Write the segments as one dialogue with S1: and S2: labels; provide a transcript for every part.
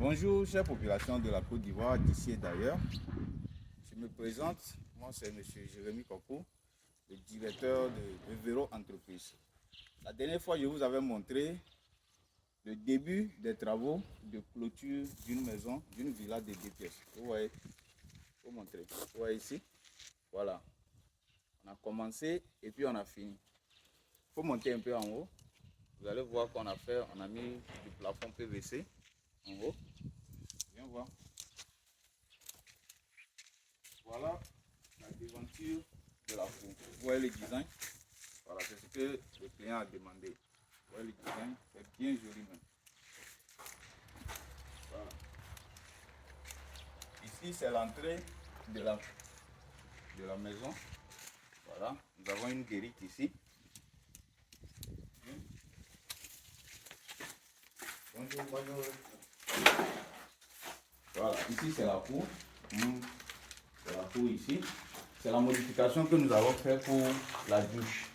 S1: Bonjour, chère population de la Côte d'Ivoire, d'ici et d'ailleurs. Je me présente, moi c'est M. Jérémy Koko, le directeur de Véro Entreprise. La dernière fois, je vous avais montré le début des travaux de clôture d'une maison, d'une villa de 2 pièces. Vous voyez, je vous montrer. Vous voyez ici, voilà. On a commencé et puis on a fini. Il faut monter un peu en haut. Vous allez voir qu'on a fait, on a mis du plafond PVC en haut. Viens voir. Voilà la devanture de la cour. Vous voyez le design? Voilà, c'est ce que le client a demandé. Vous voyez le design? C'est bien joli même. Voilà. Ici, c'est l'entrée de la maison. Voilà, nous avons une guérite ici. Bonjour, bonjour. Voilà, ici c'est la cour. C'est la cour ici. C'est la modification que nous avons fait pour la douche.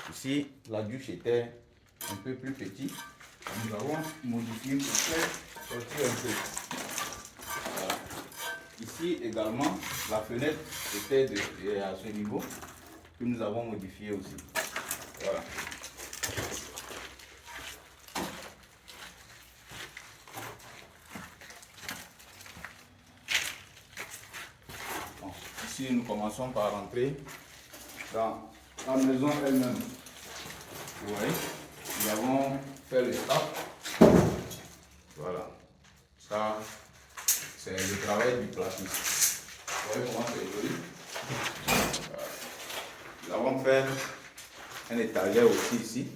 S1: Ici, la douche était un peu plus petite. Nous avons modifié pour faire sortir un peu. Voilà. Ici également, la fenêtre était à ce niveau que nous avons modifié aussi. Voilà. Bon, ici, nous commençons par rentrer dans la maison elle-même. Vous voyez, nous avons fait le stap. Voilà. Ça, c'est le travail du platiste. Vous voyez comment c'est joli. Voilà. Nous avons fait un étagère aussi ici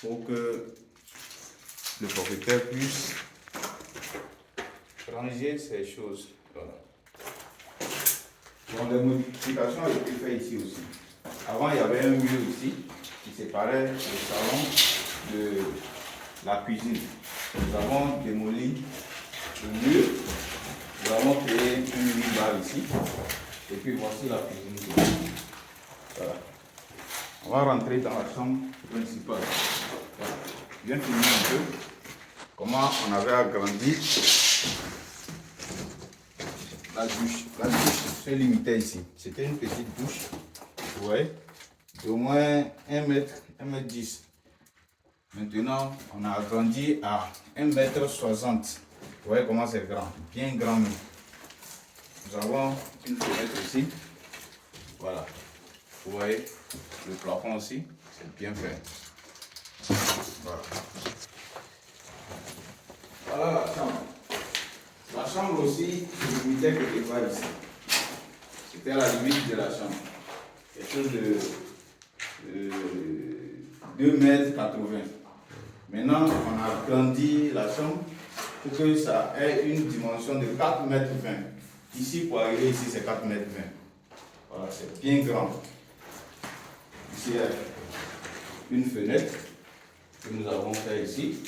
S1: pour que le propriétaire puisse ranger ses choses. Voilà. Donc, des modifications ont été faites ici aussi. Avant, il y avait un mur ici qui séparait le salon de la cuisine. Nous avons démoli le mur. Nous avons créé une mini-bar ici. Et puis voici la cuisine. Voilà. On va rentrer dans la chambre principale. Voilà. Je viens de filmer un peu comment on avait agrandi la douche. La douche se limitait ici. C'était une petite douche. Vous voyez, d'au moins 1 mètre, 1 mètre 10. Maintenant, on a agrandi à 1 mètre 60. Vous voyez comment c'est grand, bien grand. Nous avons une fenêtre ici. Voilà. Vous voyez, le plafond aussi, c'est bien fait. Voilà. Voilà la chambre. La chambre aussi se limitait quelque part ici. C'était à la limite de la chambre. Quelque chose de 2 mètres 80. Maintenant, on a agrandi la chambre pour que ça ait une dimension de 4 mètres 20. Ici, pour arriver ici, c'est 4 mètres 20. Voilà, c'est bien grand. Ici, il y a une fenêtre que nous avons fait ici.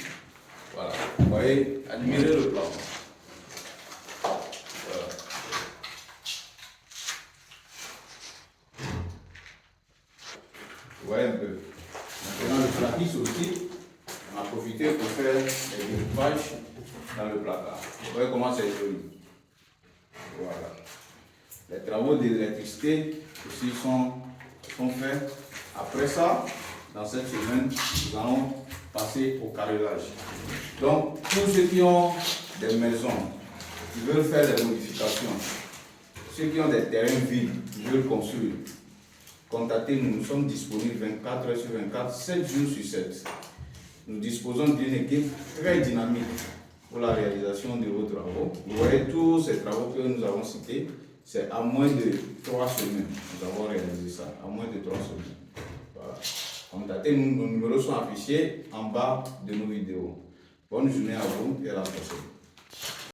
S1: Voilà, vous voyez, admirez le plafond. Voilà. Vous voyez un peu. Maintenant, le placard aussi, on a profité pour faire des découpages dans le placard. Vous voyez comment c'est joli. Voilà. Les travaux d'électricité aussi sont faits. Après ça, dans cette semaine, nous allons passer au carrelage. Donc, tous ceux qui ont des maisons, qui veulent faire des modifications, ceux qui ont des terrains vides, qui veulent construire, contactez-nous. Nous sommes disponibles 24 heures sur 24, 7 jours sur 7. Nous disposons d'une équipe très dynamique pour la réalisation de vos travaux. Vous voyez tous ces travaux que nous avons cités, c'est à moins de 3 semaines. Nous avons réalisé ça, à moins de 3 semaines. Voilà. Contactez-nous, nos numéros sont affichés en bas de nos vidéos. Bonne journée à vous et à la prochaine.